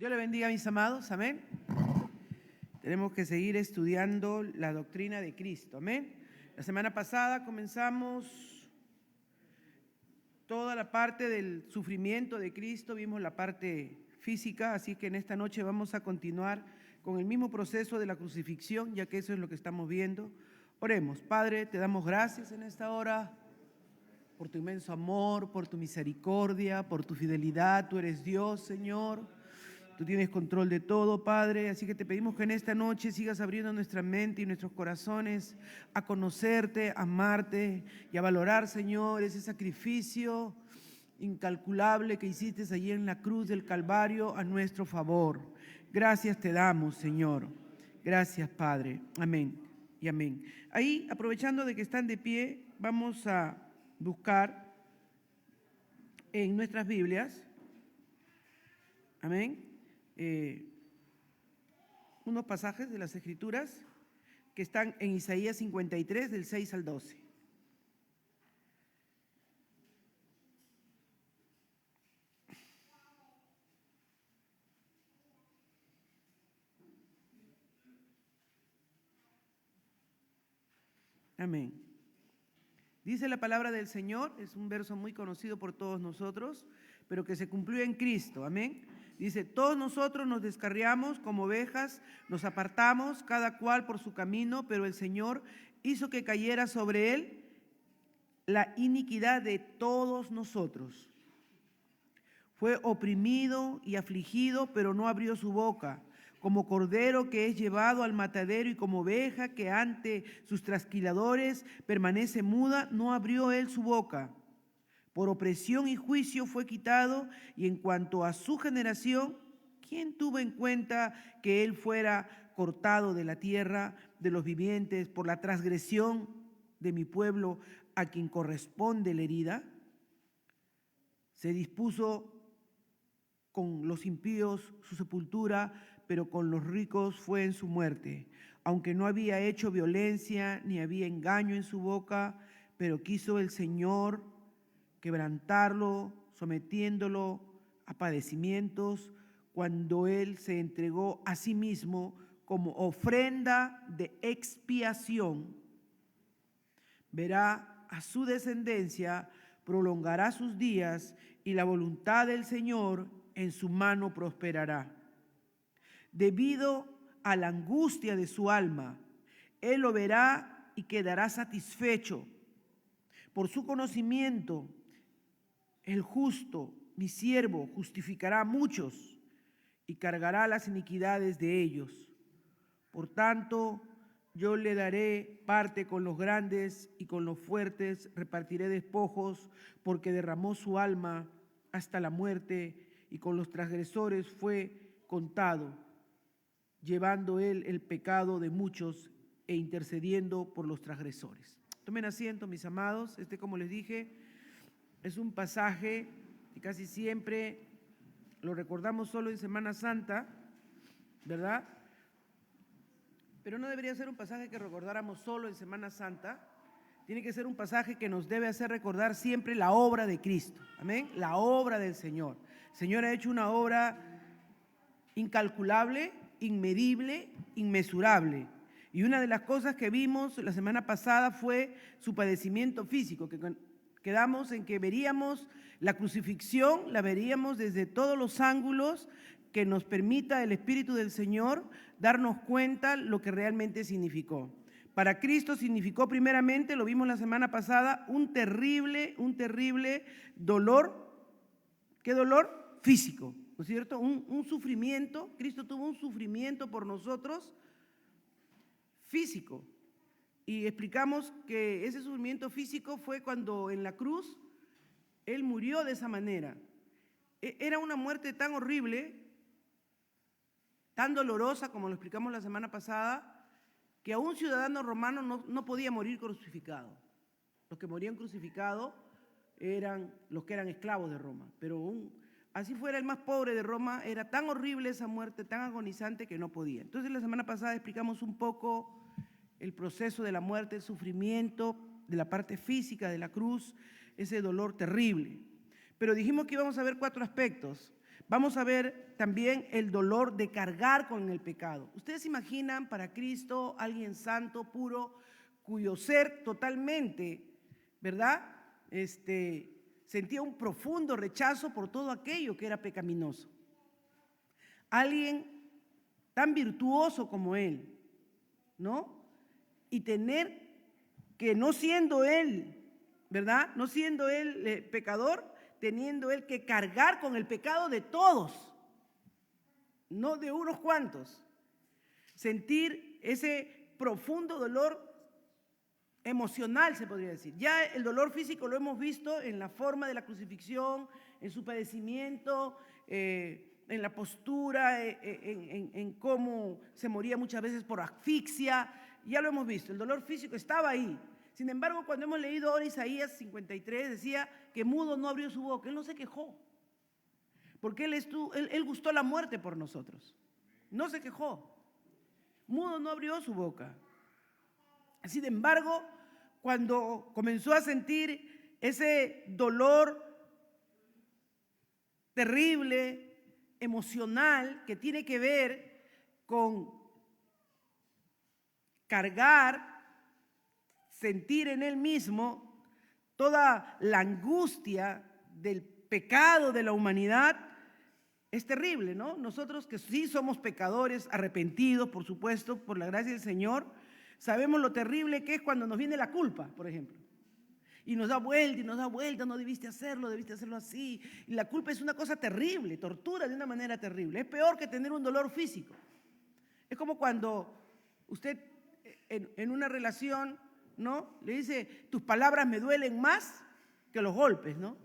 Dios le bendiga, mis amados, amén. Tenemos que seguir estudiando la doctrina de Cristo, amén. La semana pasada comenzamos toda la parte del sufrimiento de Cristo, vimos la parte física, así que en esta noche vamos a continuar con el mismo proceso de la crucifixión, ya que eso es lo que estamos viendo. Oremos. Padre, te damos gracias en esta hora por tu inmenso amor, por tu misericordia, por tu fidelidad. Tú eres Dios, Señor. Tú tienes control de todo, Padre, así que te pedimos que en esta noche sigas abriendo nuestra mente y nuestros corazones a conocerte, a amarte y a valorar, Señor, ese sacrificio incalculable que hiciste allí en la cruz del Calvario a nuestro favor. Gracias te damos, Señor. Gracias, Padre. Amén y amén. Ahí, aprovechando de que están de pie, vamos a buscar en nuestras Biblias, amén, unos pasajes de las Escrituras que están en Isaías 53, del 6 al 12. Amén. Dice la palabra del Señor, es un verso muy conocido por todos nosotros, pero que se cumplió en Cristo, amén. Dice, todos nosotros nos descarriamos como ovejas, nos apartamos, cada cual por su camino, pero el Señor hizo que cayera sobre él la iniquidad de todos nosotros. Fue oprimido y afligido, pero no abrió su boca. Como cordero que es llevado al matadero y como oveja que ante sus trasquiladores permanece muda, no abrió él su boca. Por opresión y juicio fue quitado, y en cuanto a su generación, ¿quién tuvo en cuenta que él fuera cortado de la tierra de los vivientes por la transgresión de mi pueblo a quien corresponde la herida? Se dispuso con los impíos su sepultura, pero con los ricos fue en su muerte. Aunque no había hecho violencia ni había engaño en su boca, pero quiso el Señor quebrantarlo, sometiéndolo a padecimientos, cuando él se entregó a sí mismo como ofrenda de expiación. Verá a su descendencia, prolongará sus días, y la voluntad del Señor en su mano prosperará. Debido a la angustia de su alma, él lo verá y quedará satisfecho. Por su conocimiento, el justo, mi siervo, justificará a muchos y cargará las iniquidades de ellos. Por tanto, yo le daré parte con los grandes y con los fuertes repartiré despojos, porque derramó su alma hasta la muerte y con los transgresores fue contado, llevando él el pecado de muchos e intercediendo por los transgresores. Tomen asiento, mis amados. Como les dije, es un pasaje que casi siempre lo recordamos solo en Semana Santa, ¿verdad? Pero no debería ser un pasaje que recordáramos solo en Semana Santa. Tiene que ser un pasaje que nos debe hacer recordar siempre la obra de Cristo, amén, la obra del Señor. El Señor ha hecho una obra incalculable, inmedible, inmesurable. Y una de las cosas que vimos la semana pasada fue su padecimiento físico, que quedamos en que veríamos la crucifixión, la veríamos desde todos los ángulos que nos permita el Espíritu del Señor darnos cuenta lo que realmente significó. Para Cristo significó primeramente, lo vimos la semana pasada, un terrible dolor. ¿Qué dolor? Físico, ¿no es cierto? Un sufrimiento. Cristo tuvo un sufrimiento por nosotros físico. Y explicamos que ese sufrimiento físico fue cuando en la cruz él murió de esa manera. Era una muerte tan horrible, tan dolorosa, como lo explicamos la semana pasada, que a un ciudadano romano no podía morir crucificado. Los que morían crucificados eran los que eran esclavos de Roma, pero así fuera el más pobre de Roma, era tan horrible esa muerte, tan agonizante, que no podía. Entonces la semana pasada explicamos un poco el proceso de la muerte, el sufrimiento de la parte física de la cruz, ese dolor terrible. Pero dijimos que íbamos a ver 4 aspectos. vamos a ver también el dolor de cargar con el pecado. ¿Ustedes se imaginan para Cristo alguien santo, puro, cuyo ser totalmente, ¿verdad? Sentía un profundo rechazo por todo aquello que era pecaminoso? Alguien tan virtuoso como él, ¿no? Y tener que, no siendo él, ¿verdad? No siendo él pecador, teniendo él que cargar con el pecado de todos, no de unos cuantos. Sentir ese profundo dolor emocional, se podría decir. Ya el dolor físico lo hemos visto en la forma de la crucifixión, en su padecimiento, en la postura, en cómo se moría muchas veces por asfixia. Ya lo hemos visto, el dolor físico estaba ahí. Sin embargo, cuando hemos leído ahora Isaías 53, decía que mudo no abrió su boca. Él no se quejó, porque él gustó la muerte por nosotros. No se quejó. Mudo no abrió su boca. Sin embargo, cuando comenzó a sentir ese dolor terrible, emocional, que tiene que ver con cargar, sentir en él mismo toda la angustia del pecado de la humanidad, es terrible, ¿no? Nosotros que sí somos pecadores, arrepentidos, por supuesto, por la gracia del Señor, sabemos lo terrible que es cuando nos viene la culpa, por ejemplo. Y nos da vuelta, no debiste hacerlo así. Y la culpa es una cosa terrible, tortura de una manera terrible. Es peor que tener un dolor físico. Es como cuando usted en una relación, ¿no? Le dice, tus palabras me duelen más que los golpes, ¿no?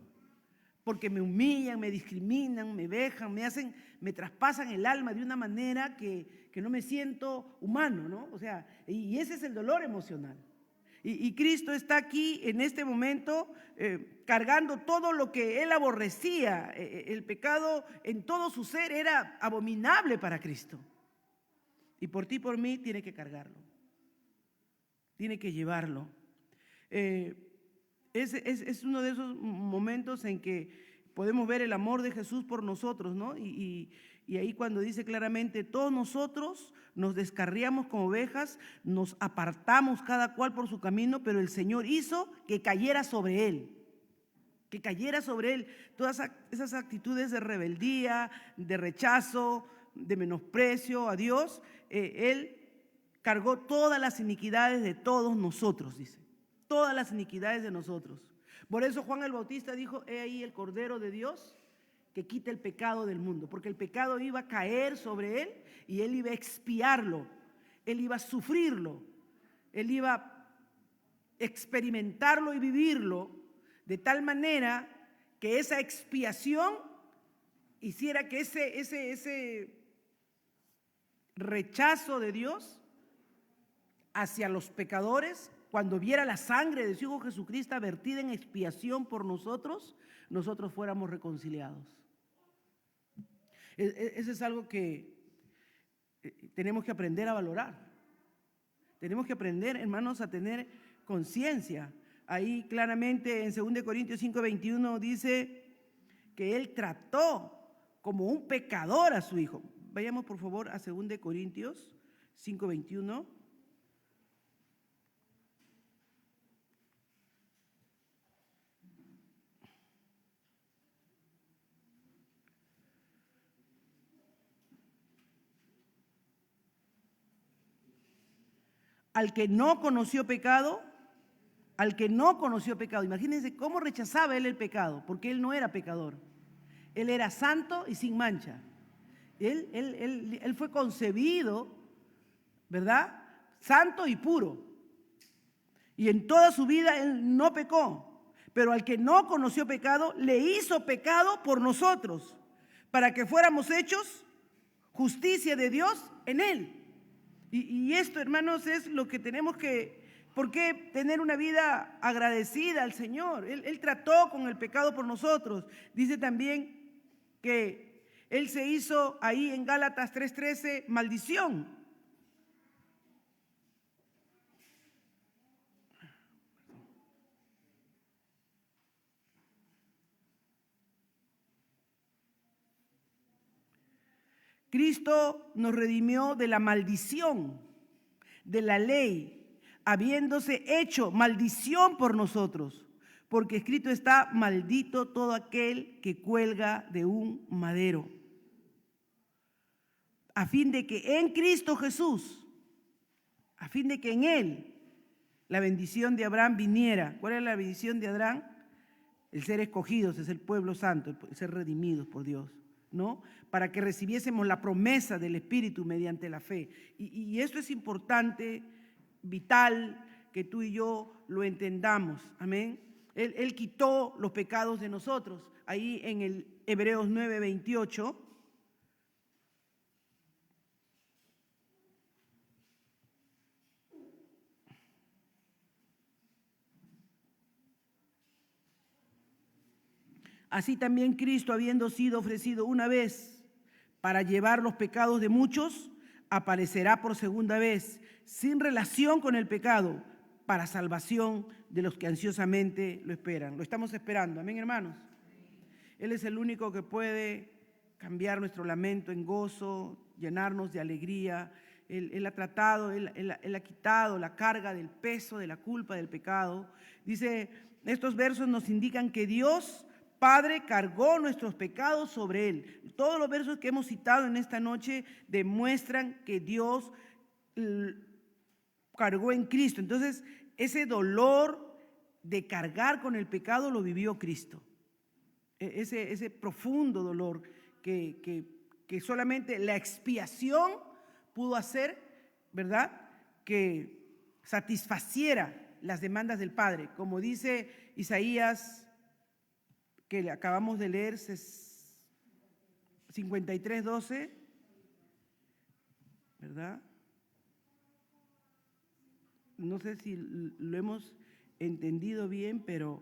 Porque me humillan, me discriminan, me vejan, me traspasan el alma de una manera que no me siento humano, ¿no? O sea, y ese es el dolor emocional. Y Cristo está aquí en este momento cargando todo lo que él aborrecía. El pecado en todo su ser era abominable para Cristo. Y por ti y por mí tiene que cargarlo. Tiene que llevarlo. Es uno de esos momentos en que podemos ver el amor de Jesús por nosotros, ¿no? Y ahí cuando dice claramente, todos nosotros nos descarriamos como ovejas, nos apartamos cada cual por su camino, pero el Señor hizo que cayera sobre él. Que cayera sobre él todas esas actitudes de rebeldía, de rechazo, de menosprecio a Dios. Él cargó todas las iniquidades de todos nosotros, dice. Todas las iniquidades de nosotros. Por eso Juan el Bautista dijo, he ahí el Cordero de Dios que quita el pecado del mundo, porque el pecado iba a caer sobre él y él iba a expiarlo, él iba a sufrirlo, él iba a experimentarlo y vivirlo de tal manera que esa expiación hiciera que ese rechazo de Dios hacia los pecadores, cuando viera la sangre de su Hijo Jesucristo vertida en expiación por nosotros, nosotros fuéramos reconciliados. Eso es algo que tenemos que aprender a valorar. Tenemos que aprender, hermanos, a tener conciencia. Ahí claramente en 2 Corintios 5:21 dice que él trató como un pecador a su Hijo. Vayamos por favor a 2 Corintios 5:21. Al que no conoció pecado, imagínense cómo rechazaba él el pecado, porque él no era pecador. Él era santo y sin mancha. Él fue concebido, ¿verdad? Santo y puro. Y en toda su vida él no pecó. Pero al que no conoció pecado, le hizo pecado por nosotros, para que fuéramos hechos justicia de Dios en él. Y esto, hermanos, es lo que tenemos ¿por qué tener una vida agradecida al Señor? Él trató con el pecado por nosotros. Dice también que Él se hizo ahí en Gálatas 3:13 maldición. Cristo nos redimió de la maldición de la ley, habiéndose hecho maldición por nosotros, porque escrito está: maldito todo aquel que cuelga de un madero. A fin de que en Cristo Jesús, a fin de que en Él la bendición de Abraham viniera. ¿Cuál es la bendición de Abraham? El ser escogidos, es el pueblo santo, el ser redimidos por Dios, ¿no? Para que recibiésemos la promesa del Espíritu mediante la fe. Y esto es importante, vital, que tú y yo lo entendamos. Amén. Él quitó los pecados de nosotros. Ahí en el Hebreos 9:28. Así también Cristo, habiendo sido ofrecido una vez para llevar los pecados de muchos, aparecerá por segunda vez, sin relación con el pecado, para salvación de los que ansiosamente lo esperan. Lo estamos esperando, amén, hermanos. Él es el único que puede cambiar nuestro lamento en gozo, llenarnos de alegría. Él ha tratado, él ha quitado la carga del peso, de la culpa, del pecado. Dice, estos versos nos indican que Dios Padre cargó nuestros pecados sobre Él. Todos los versos que hemos citado en esta noche demuestran que Dios cargó en Cristo. Entonces, ese dolor de cargar con el pecado lo vivió Cristo. Ese profundo dolor que solamente la expiación pudo hacer, ¿verdad? Que satisfaciera las demandas del Padre. Como dice Isaías, que le acabamos de leer, 53:12, ¿verdad? No sé si lo hemos entendido bien, pero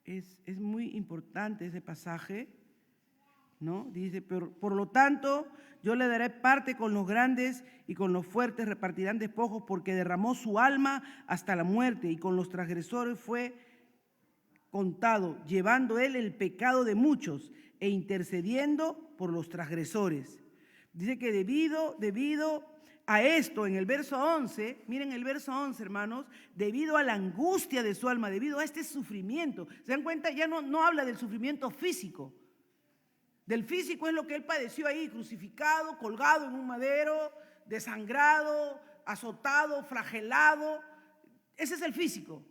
es muy importante ese pasaje, ¿no? Dice, por lo tanto, yo le daré parte con los grandes y con los fuertes repartirán despojos, porque derramó su alma hasta la muerte y con los transgresores fue contado, llevando él el pecado de muchos e intercediendo por los transgresores. Dice que debido a esto, en el verso 11, miren el verso 11, hermanos, debido a la angustia de su alma, debido a este sufrimiento, ¿se dan cuenta? Ya no habla del sufrimiento físico. Del físico es lo que él padeció ahí, crucificado, colgado en un madero, desangrado, azotado, flagelado. Ese es el físico.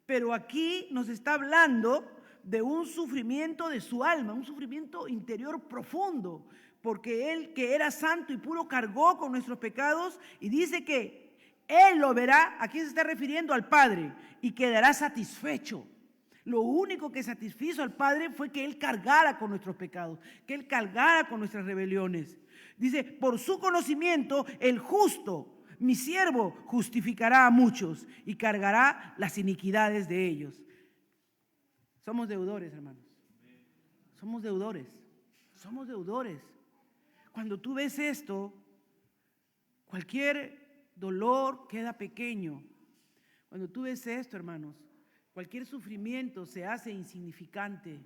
Pero aquí nos está hablando de un sufrimiento de su alma, un sufrimiento interior profundo, porque Él, que era santo y puro, cargó con nuestros pecados y dice que Él lo verá. ¿A quién se está refiriendo? Al Padre, y quedará satisfecho. Lo único que satisfizo al Padre fue que Él cargara con nuestros pecados, que Él cargara con nuestras rebeliones. Dice, por su conocimiento, el justo, mi siervo, justificará a muchos y cargará las iniquidades de ellos. Somos deudores, hermanos. Somos deudores. Somos deudores. Cuando tú ves esto, cualquier dolor queda pequeño. Cuando tú ves esto, hermanos, cualquier sufrimiento se hace insignificante.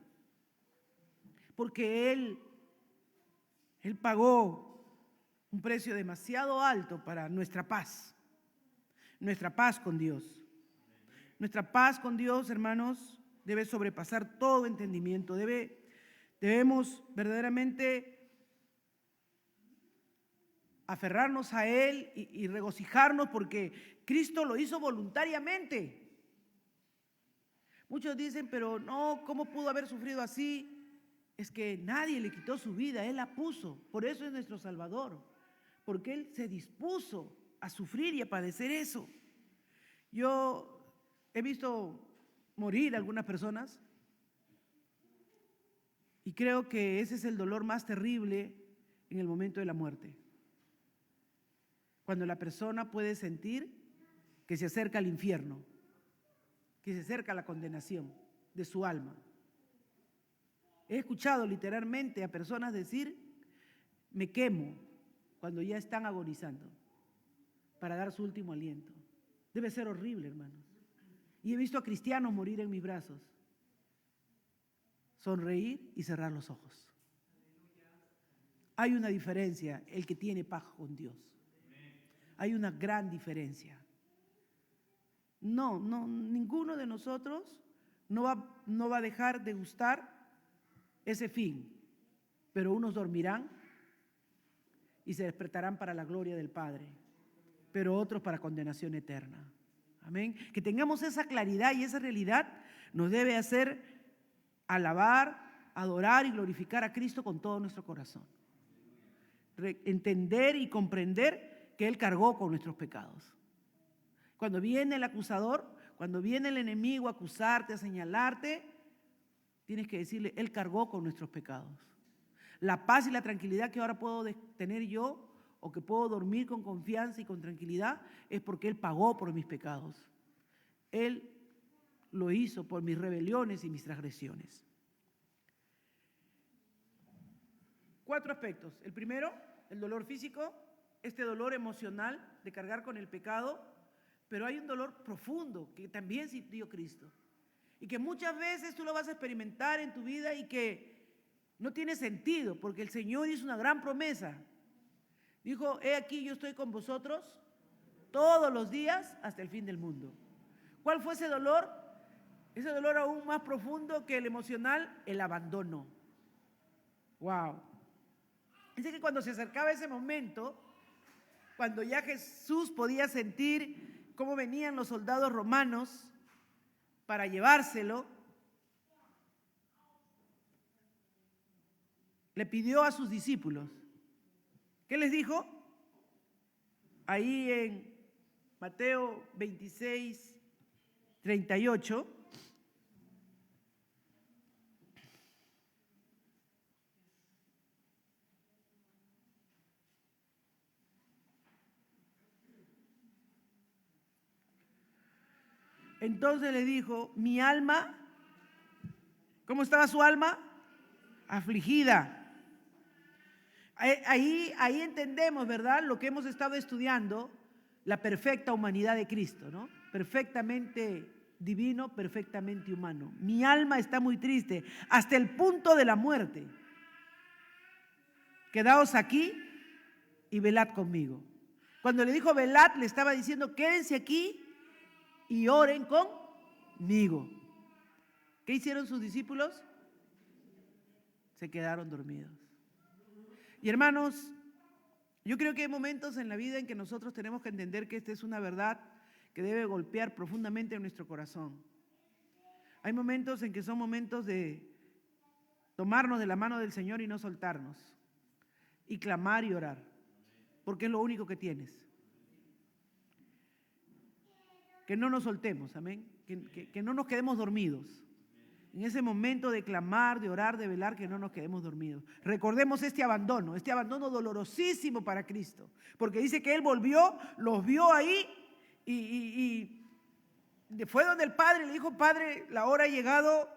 Porque Él pagó un precio demasiado alto para nuestra paz con Dios. Nuestra paz con Dios, hermanos, debe sobrepasar todo entendimiento. Debemos verdaderamente aferrarnos a Él y regocijarnos porque Cristo lo hizo voluntariamente. Muchos dicen, pero no, ¿cómo pudo haber sufrido así? Es que nadie le quitó su vida, Él la puso. Por eso es nuestro Salvador. Porque Él se dispuso a sufrir y a padecer eso. Yo he visto morir a algunas personas y creo que ese es el dolor más terrible en el momento de la muerte. Cuando la persona puede sentir que se acerca al infierno, que se acerca a la condenación de su alma. He escuchado literalmente a personas decir, me quemo, cuando ya están agonizando, para dar su último aliento. Debe ser horrible, hermanos. Y he visto a cristianos morir en mis brazos, sonreír y cerrar los ojos. Hay una diferencia, el que tiene paz con Dios. Hay una gran diferencia. No, ninguno de nosotros no va a dejar de gustar ese fin, pero unos dormirán y se despertarán para la gloria del Padre, pero otros para condenación eterna. Amén. Que tengamos esa claridad y esa realidad nos debe hacer alabar, adorar y glorificar a Cristo con todo nuestro corazón. Entender y comprender que Él cargó con nuestros pecados. Cuando viene el acusador, cuando viene el enemigo a acusarte, a señalarte, tienes que decirle, Él cargó con nuestros pecados. La paz y la tranquilidad que ahora puedo tener yo, o que puedo dormir con confianza y con tranquilidad, es porque Él pagó por mis pecados. Él lo hizo por mis rebeliones y mis transgresiones. 4 aspectos. El primero, el dolor físico, este dolor emocional de cargar con el pecado, pero hay un dolor profundo que también sintió Cristo y que muchas veces tú lo vas a experimentar en tu vida y que no tiene sentido, porque el Señor hizo una gran promesa. Dijo, he aquí yo estoy con vosotros todos los días hasta el fin del mundo. ¿Cuál fue ese dolor? Ese dolor aún más profundo que el emocional, el abandono. Wow. Dice que cuando se acercaba ese momento, cuando ya Jesús podía sentir cómo venían los soldados romanos para llevárselo, le pidió a sus discípulos. ¿Qué les dijo? Ahí en Mateo 26, 38. Entonces le dijo, mi alma, ¿cómo estaba su alma? Afligida. Ahí entendemos, ¿verdad? Lo que hemos estado estudiando, la perfecta humanidad de Cristo, ¿no? Perfectamente divino, perfectamente humano. Mi alma está muy triste, hasta el punto de la muerte. Quedaos aquí y velad conmigo. Cuando le dijo velad, le estaba diciendo, quédense aquí y oren conmigo. ¿Qué hicieron sus discípulos? Se quedaron dormidos. Y hermanos, yo creo que hay momentos en la vida en que nosotros tenemos que entender que esta es una verdad que debe golpear profundamente en nuestro corazón. Hay momentos en que son momentos de tomarnos de la mano del Señor y no soltarnos, y clamar y orar, porque es lo único que tienes. Que no nos soltemos, amén, que no nos quedemos dormidos. En ese momento de clamar, de orar, de velar, que no nos quedemos dormidos. Recordemos este abandono dolorosísimo para Cristo, porque dice que Él volvió, los vio ahí y fue donde el Padre le dijo, Padre, la hora ha llegado,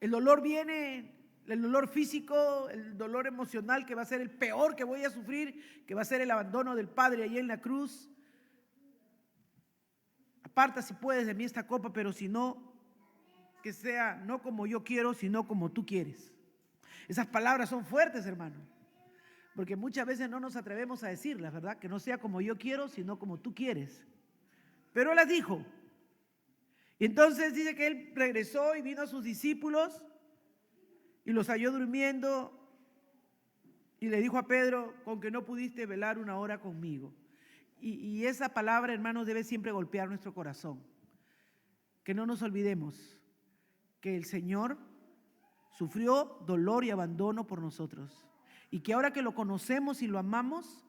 el dolor viene, el dolor físico, el dolor emocional que va a ser el peor que voy a sufrir, que va a ser el abandono del Padre allí en la cruz. Aparta si puedes de mí esta copa, pero si no, que sea no como yo quiero, sino como tú quieres. Esas palabras son fuertes, hermano, porque muchas veces no nos atrevemos a decirlas, ¿verdad? Que no sea como yo quiero, sino como tú quieres. Pero Él las dijo. Y entonces dice que Él regresó y vino a sus discípulos y los halló durmiendo y le dijo a Pedro, con que no pudiste velar una hora conmigo. Y esa palabra, hermanos, debe siempre golpear nuestro corazón. Que no nos olvidemos que el Señor sufrió dolor y abandono por nosotros. Y que ahora que lo conocemos y lo amamos,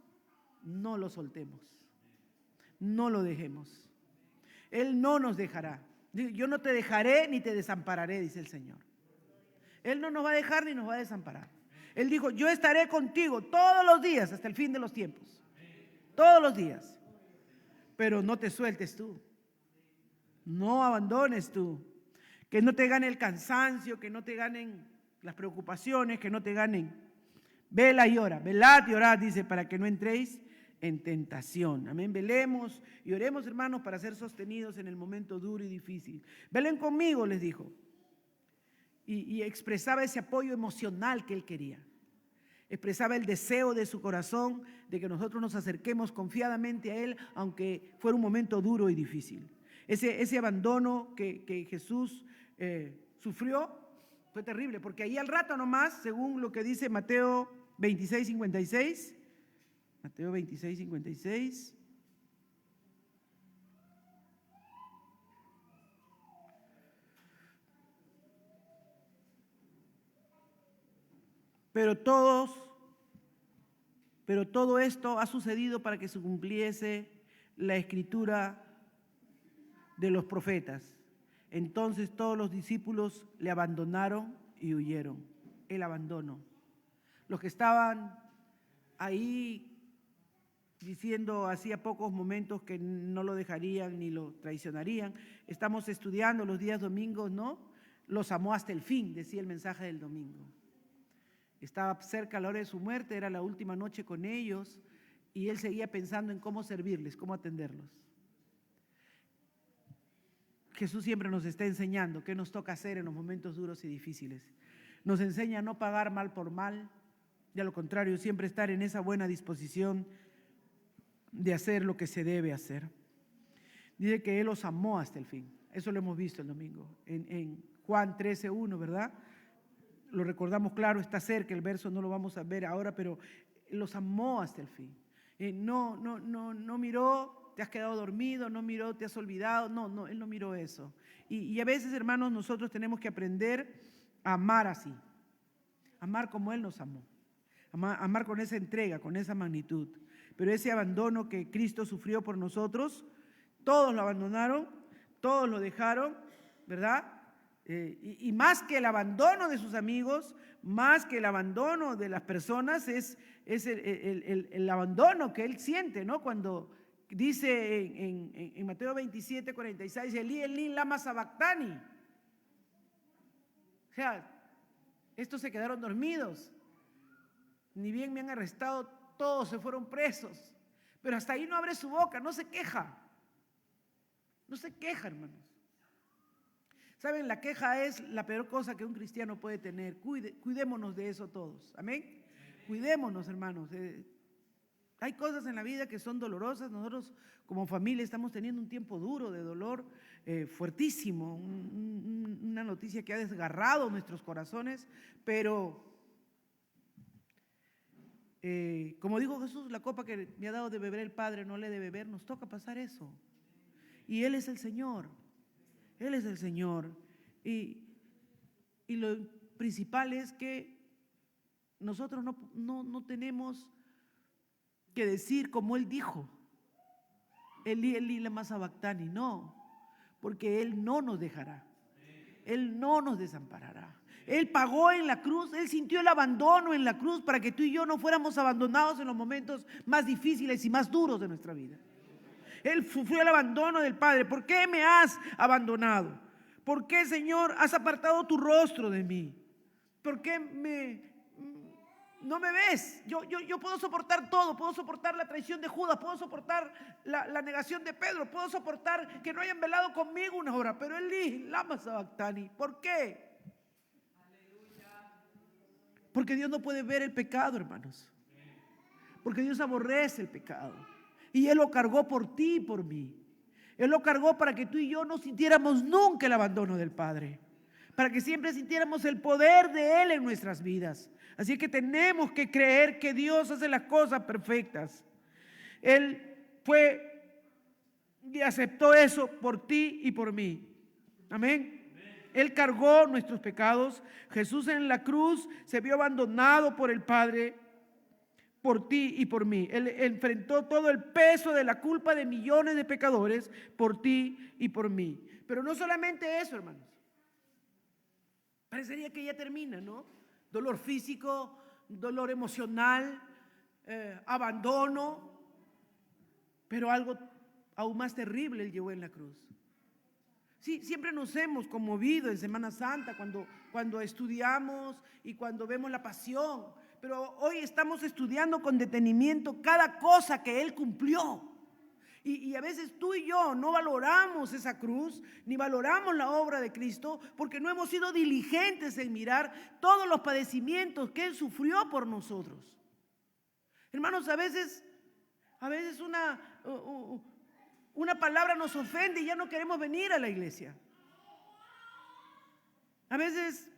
no lo soltemos. No lo dejemos. Él no nos dejará. Yo no te dejaré ni te desampararé, dice el Señor. Él no nos va a dejar ni nos va a desamparar. Él dijo, yo estaré contigo todos los días hasta el fin de los tiempos. Todos los días. Pero no te sueltes tú. No abandones tú. Que no te gane el cansancio, que no te ganen las preocupaciones, que no te ganen. Vela y ora, velad y orad, dice, para que no entréis en tentación. Amén. Velemos y oremos, hermanos, para ser sostenidos en el momento duro y difícil. Velen conmigo, les dijo. Y expresaba ese apoyo emocional que él quería. Expresaba el deseo de su corazón de que nosotros nos acerquemos confiadamente a Él, aunque fuera un momento duro y difícil. Ese abandono que Jesús sufrió fue terrible, porque ahí al rato nomás, según lo que dice Mateo 26:56, Mateo 26:56. Pero todo esto ha sucedido para que se cumpliese la escritura de los profetas. Entonces todos los discípulos le abandonaron y huyeron. El abandono. Los que estaban ahí diciendo hacía pocos momentos que no lo dejarían ni lo traicionarían. Estamos estudiando los días domingos, ¿no? Los amó hasta el fin, decía el mensaje del domingo. Estaba cerca a la hora de su muerte, era la última noche con ellos y él seguía pensando en cómo servirles, cómo atenderlos. Jesús siempre nos está enseñando qué nos toca hacer en los momentos duros y difíciles. Nos enseña a no pagar mal por mal y a lo contrario, siempre estar en esa buena disposición de hacer lo que se debe hacer. Dice que Él los amó hasta el fin. Eso lo hemos visto el domingo en Juan 13:1, ¿verdad? Lo recordamos claro, está cerca el verso, no lo vamos a ver ahora, pero los amó hasta el fin. No miró, te has quedado dormido, no miró, te has olvidado, no, Él no miró eso. Y a veces, hermanos, nosotros tenemos que aprender a amar así, amar como Él nos amó, amar con esa entrega, con esa magnitud. Pero ese abandono que Cristo sufrió por nosotros, todos lo abandonaron, todos lo dejaron, ¿verdad? Y más que el abandono de sus amigos, más que el abandono de las personas, es el abandono que él siente, ¿no? Cuando dice en Mateo 27:46, Elí, Elí, lama sabactani. O sea, estos se quedaron dormidos. Ni bien me han arrestado, todos se fueron presos. Pero hasta ahí no abre su boca, no se queja. No se queja, hermanos. ¿Saben? La queja es la peor cosa que un cristiano puede tener. Cuidémonos de eso todos. ¿Amén? Cuidémonos, hermanos. Hay cosas en la vida que son dolorosas. Nosotros como familia estamos teniendo un tiempo duro de dolor fuertísimo. Una noticia que ha desgarrado nuestros corazones. Pero, como dijo Jesús, la copa que me ha dado de beber el Padre no le he de beber. Nos toca pasar eso. Y Él es el Señor. Él es el Señor. Y lo principal es que nosotros no tenemos que decir como Él dijo, Elí, Elí, lama sabactani, no, porque Él no nos dejará, Él no nos desamparará. Él pagó en la cruz, Él sintió el abandono en la cruz para que tú y yo no fuéramos abandonados en los momentos más difíciles y más duros de nuestra vida. Él sufrió el abandono del Padre. ¿Por qué me has abandonado? ¿Por qué, Señor, has apartado tu rostro de mí? ¿Por qué no me ves? Yo puedo soportar todo, puedo soportar la traición de Judas, puedo soportar la negación de Pedro, puedo soportar que no hayan velado conmigo una hora, pero Elí, lama sabactani. ¿Por qué? Porque Dios no puede ver el pecado, hermanos. Porque Dios aborrece el pecado. Y Él lo cargó por ti y por mí. Él lo cargó para que tú y yo no sintiéramos nunca el abandono del Padre. Para que siempre sintiéramos el poder de Él en nuestras vidas. Así que tenemos que creer que Dios hace las cosas perfectas. Él fue y aceptó eso por ti y por mí. Amén. Él cargó nuestros pecados. Jesús en la cruz se vio abandonado por el Padre, por ti y por mí. Él enfrentó todo el peso de la culpa de millones de pecadores por ti y por mí. Pero no solamente eso, hermanos. Parecería que ya termina, ¿no? Dolor físico, dolor emocional, abandono. Pero algo aún más terrible Él llevó en la cruz. Sí, siempre nos hemos conmovido en Semana Santa cuando estudiamos y cuando vemos la pasión. Pero hoy estamos estudiando con detenimiento cada cosa que Él cumplió. Y a veces tú y yo no valoramos esa cruz, ni valoramos la obra de Cristo, porque no hemos sido diligentes en mirar todos los padecimientos que Él sufrió por nosotros. Hermanos, a veces una palabra nos ofende y ya no queremos venir a la iglesia. A veces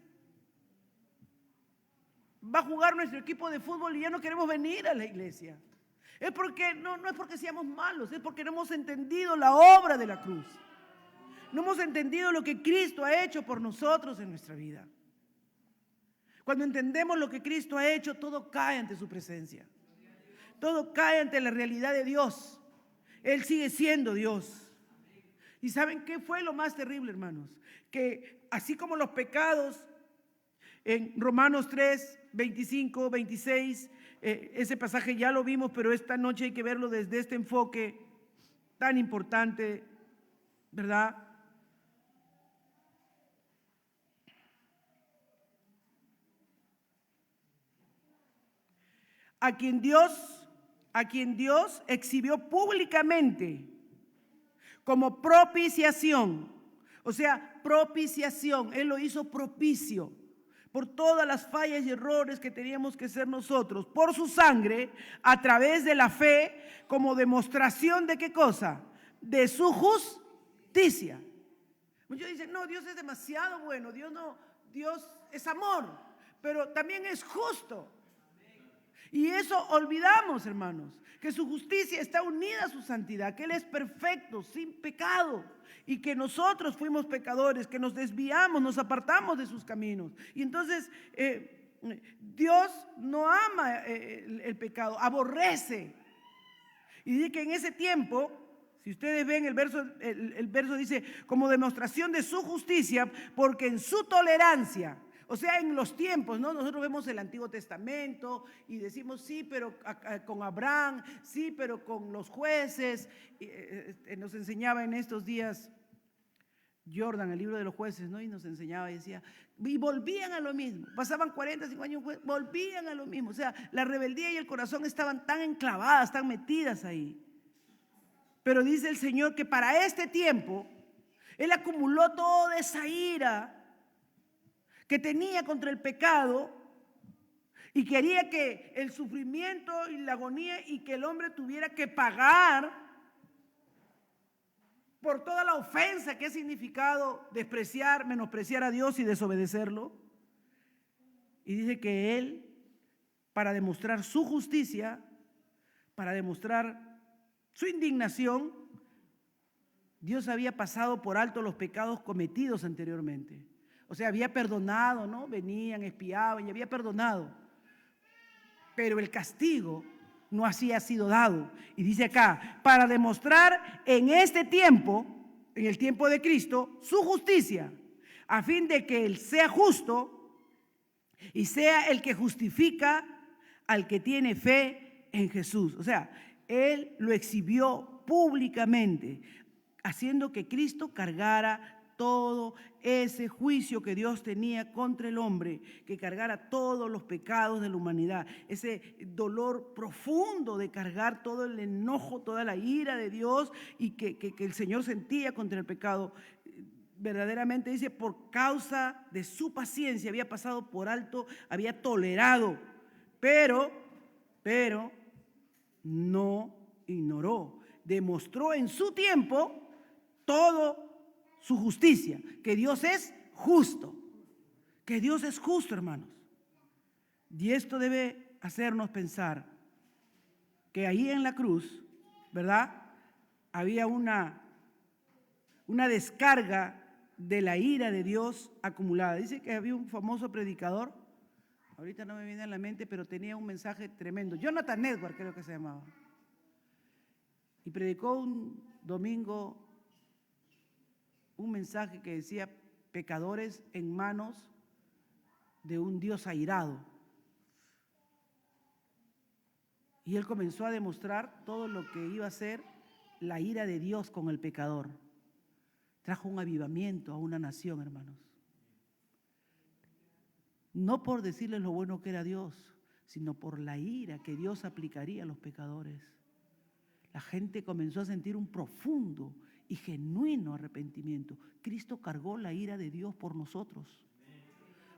va a jugar nuestro equipo de fútbol y ya no queremos venir a la iglesia. Es porque no es porque seamos malos, es porque no hemos entendido la obra de la cruz. No hemos entendido lo que Cristo ha hecho por nosotros en nuestra vida. Cuando entendemos lo que Cristo ha hecho, todo cae ante su presencia. Todo cae ante la realidad de Dios. Él sigue siendo Dios. ¿Y saben qué fue lo más terrible, hermanos? Que así como los pecados en Romanos 3, 25, 26, ese pasaje ya lo vimos, pero esta noche hay que verlo desde este enfoque tan importante, ¿verdad? A quien Dios exhibió públicamente como propiciación. O sea, propiciación. Él lo hizo propicio por todas las fallas y errores que teníamos que ser nosotros, por su sangre, a través de la fe, como demostración de ¿qué cosa? De su justicia. Muchos dicen, no, Dios es demasiado bueno, Dios es amor, pero también es justo. Y eso olvidamos, hermanos, que su justicia está unida a su santidad, que Él es perfecto, sin pecado, y que nosotros fuimos pecadores, que nos desviamos, nos apartamos de sus caminos. Y entonces Dios no ama el pecado, aborrece. Y dice que en ese tiempo, si ustedes ven el verso dice, como demostración de su justicia, porque en su tolerancia, o sea, en los tiempos, ¿no? Nosotros vemos el Antiguo Testamento y decimos, sí, pero con Abraham, sí, pero con los jueces. Nos enseñaba en estos días Jordan, el libro de los jueces, ¿no? Y nos enseñaba y decía, y volvían a lo mismo. Pasaban 45 años, volvían a lo mismo. O sea, la rebeldía y el corazón estaban tan enclavadas, tan metidas ahí. Pero dice el Señor que para este tiempo, Él acumuló toda esa ira que tenía contra el pecado y quería que el sufrimiento y la agonía y que el hombre tuviera que pagar por toda la ofensa que ha significado despreciar, menospreciar a Dios y desobedecerlo. Y dice que Él, para demostrar su justicia, para demostrar su indignación, Dios había pasado por alto los pecados cometidos anteriormente. O sea, había perdonado, ¿no? Venían, espiaban y había perdonado. Pero el castigo no había sido dado. Y dice acá, para demostrar en este tiempo, en el tiempo de Cristo, su justicia, a fin de que Él sea justo y sea el que justifica al que tiene fe en Jesús. O sea, Él lo exhibió públicamente, haciendo que Cristo cargara todo ese juicio que Dios tenía contra el hombre, que cargara todos los pecados de la humanidad, ese dolor profundo de cargar todo el enojo, toda la ira de Dios y que el Señor sentía contra el pecado. Verdaderamente dice, por causa de su paciencia había pasado por alto, había tolerado, pero no ignoró, demostró en su tiempo todo su justicia, que Dios es justo, hermanos. Y esto debe hacernos pensar que ahí en la cruz, ¿verdad? Había una descarga de la ira de Dios acumulada. Dice que había un famoso predicador, ahorita no me viene a la mente, pero tenía un mensaje tremendo. Jonathan Edwards creo que se llamaba. Y predicó un domingo un mensaje que decía pecadores en manos de un Dios airado. Y él comenzó a demostrar todo lo que iba a ser la ira de Dios con el pecador. Trajo un avivamiento a una nación, hermanos. No por decirles lo bueno que era Dios, sino por la ira que Dios aplicaría a los pecadores. la gente comenzó a sentir un profundo y genuino arrepentimiento. Cristo cargó la ira de Dios por nosotros,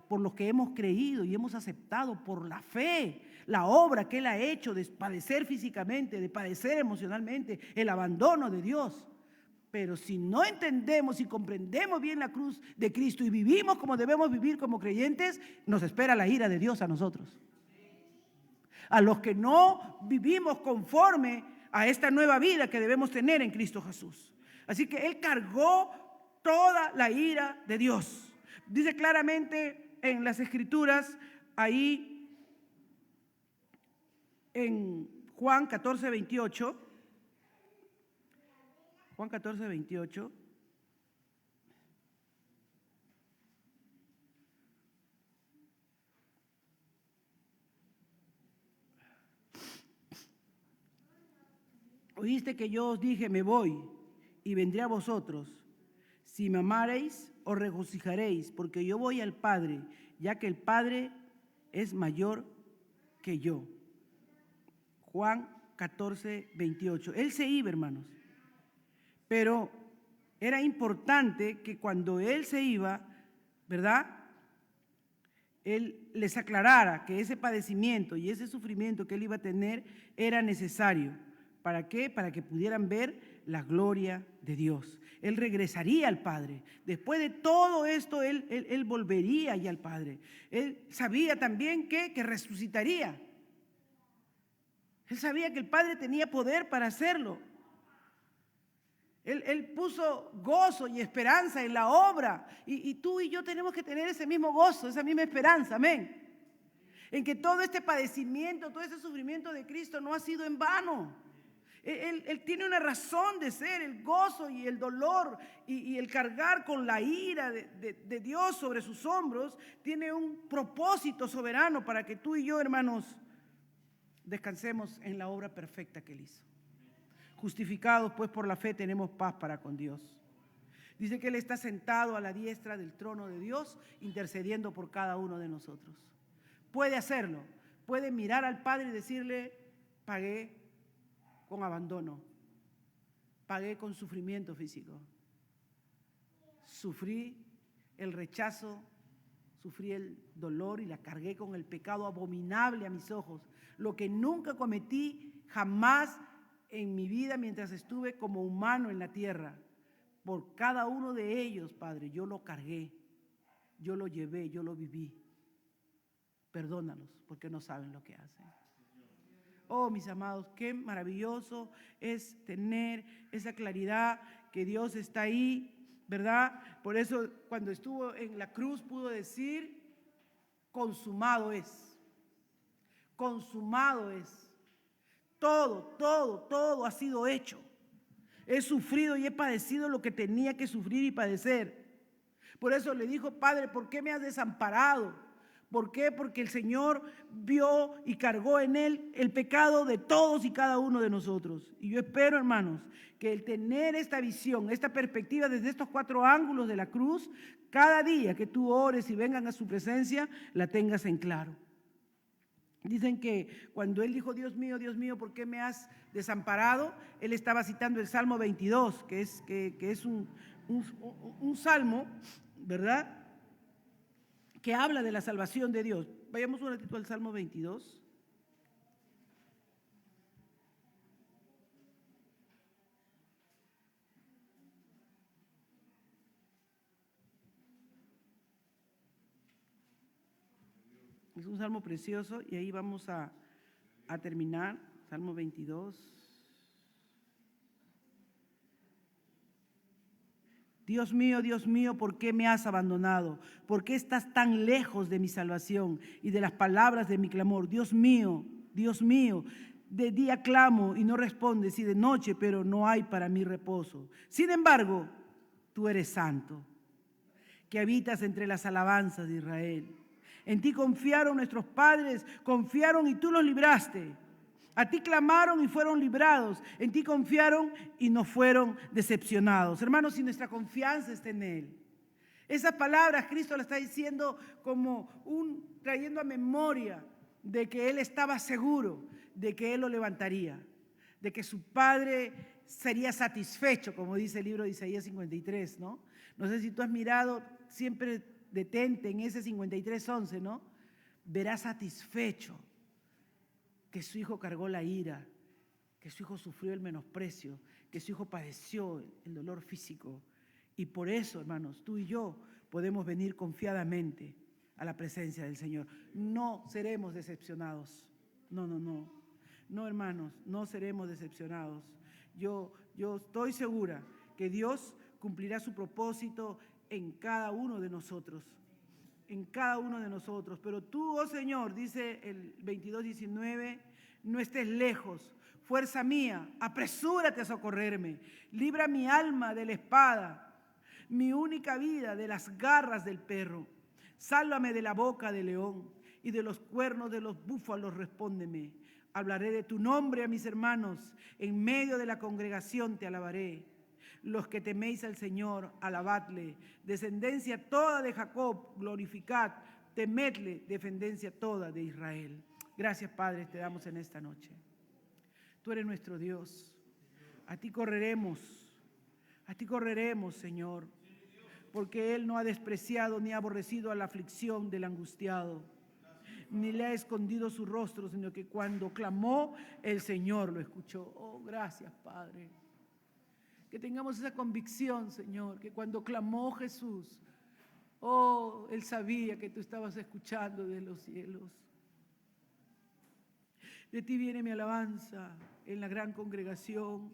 por los que hemos creído y hemos aceptado por la fe la obra que Él ha hecho de padecer físicamente, de padecer emocionalmente, el abandono de Dios. Pero si no entendemos y comprendemos bien la cruz de Cristo y vivimos como debemos vivir como creyentes, nos espera la ira de Dios a nosotros. A los que no vivimos conforme a esta nueva vida que debemos tener en Cristo Jesús. Así que Él cargó toda la ira de Dios. Dice claramente en las Escrituras, ahí en Juan 14, 28, Juan 14, 28. Oíste que yo os dije, me voy y vendré a vosotros. Si me amareis, os regocijaréis, porque yo voy al Padre, ya que el Padre es mayor que yo. Juan 14, 28. Él se iba, hermanos. Pero era importante que cuando Él se iba, ¿verdad?, Él les aclarara que ese padecimiento y ese sufrimiento que Él iba a tener era necesario. ¿Para qué? Para que pudieran ver la gloria de Dios. Él regresaría al Padre. Después de todo esto, Él volvería ya al Padre. Él sabía también que resucitaría. Él sabía que el Padre tenía poder para hacerlo. Él puso gozo y esperanza en la obra. Y tú y yo tenemos que tener ese mismo gozo, esa misma esperanza, amén. En que todo este padecimiento, todo este sufrimiento de Cristo no ha sido en vano. Él tiene una razón de ser, el gozo y el dolor y el cargar con la ira de Dios sobre sus hombros, tiene un propósito soberano para que tú y yo, hermanos, descansemos en la obra perfecta que Él hizo. Justificados pues por la fe tenemos paz para con Dios. Dice que Él está sentado a la diestra del trono de Dios, intercediendo por cada uno de nosotros. Puede hacerlo, puede mirar al Padre y decirle, pagué con abandono, pagué con sufrimiento físico, sufrí el rechazo, sufrí el dolor y la cargué con el pecado abominable a mis ojos, lo que nunca cometí jamás en mi vida mientras estuve como humano en la tierra. Por cada uno de ellos, Padre, yo lo cargué, yo lo llevé, yo lo viví. Perdónalos porque no saben lo que hacen. Oh, mis amados, qué maravilloso es tener esa claridad que Dios está ahí, ¿verdad? Por eso cuando estuvo en la cruz pudo decir, consumado es. Consumado es. Todo ha sido hecho. He sufrido y he padecido lo que tenía que sufrir y padecer. Por eso le dijo, Padre, ¿por qué me has desamparado? ¿Por qué? Porque el Señor vio y cargó en Él el pecado de todos y cada uno de nosotros. Y yo espero, hermanos, que el tener esta visión, esta perspectiva desde estos 4 ángulos de la cruz, cada día que tú ores y vengan a su presencia, la tengas en claro. Dicen que cuando Él dijo, Dios mío, ¿por qué me has desamparado? Él estaba citando el Salmo 22, que es un salmo, ¿verdad?, que habla de la salvación de Dios. Vayamos un ratito al Salmo 22. Es un salmo precioso y ahí vamos a terminar. Salmo 22. Dios mío, ¿por qué me has abandonado? ¿Por qué estás tan lejos de mi salvación y de las palabras de mi clamor? Dios mío, de día clamo y no respondes, y de noche, pero no hay para mí reposo. Sin embargo, tú eres santo, que habitas entre las alabanzas de Israel. En ti confiaron nuestros padres, confiaron y tú los libraste. A ti clamaron y fueron librados. En ti confiaron y no fueron decepcionados. Hermanos, si nuestra confianza está en Él. Esas palabras Cristo las está diciendo como trayendo a memoria de que Él estaba seguro de que Él lo levantaría. de que su padre sería satisfecho, como dice el libro de Isaías 53, ¿no? No sé si tú has mirado, siempre detente en ese 53:11, ¿no? Verá satisfecho que su hijo cargó la ira, que su hijo sufrió el menosprecio, que su hijo padeció el dolor físico. Y por eso, hermanos, tú y yo podemos venir confiadamente a la presencia del Señor. No seremos decepcionados. No, no, no. No, hermanos, no seremos decepcionados. Yo estoy segura que Dios cumplirá su propósito en cada uno de nosotros. En cada uno de nosotros. Pero tú, oh Señor, dice el 22:19, no estés lejos. Fuerza mía, apresúrate a socorrerme. Libra mi alma de la espada, mi única vida de las garras del perro. Sálvame de la boca del león y de los cuernos de los búfalos, respóndeme. Hablaré de tu nombre a mis hermanos, en medio de la congregación te alabaré. Los que teméis al Señor, alabadle. Descendencia toda de Jacob, glorificad. Temedle, descendencia toda de Israel. Gracias, Padre, te damos en esta noche. Tú eres nuestro Dios. A ti correremos, Señor, porque Él no ha despreciado ni ha aborrecido a la aflicción del angustiado, ni le ha escondido su rostro, sino que cuando clamó, el Señor lo escuchó. Oh, gracias, Padre. Que tengamos esa convicción, Señor, que cuando clamó Jesús, oh, Él sabía que tú estabas escuchando de los cielos. De ti viene mi alabanza en la gran congregación.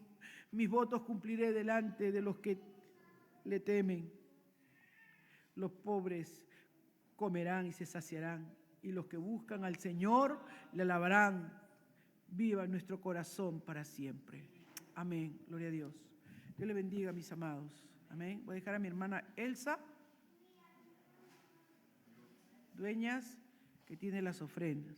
Mis votos cumpliré delante de los que le temen. Los pobres comerán y se saciarán, y los que buscan al Señor le alabarán. Viva nuestro corazón para siempre. Amén. Gloria a Dios. Dios le bendiga, mis amados. Amén. Voy a dejar a mi hermana Elsa Dueñas, que tiene las ofrendas.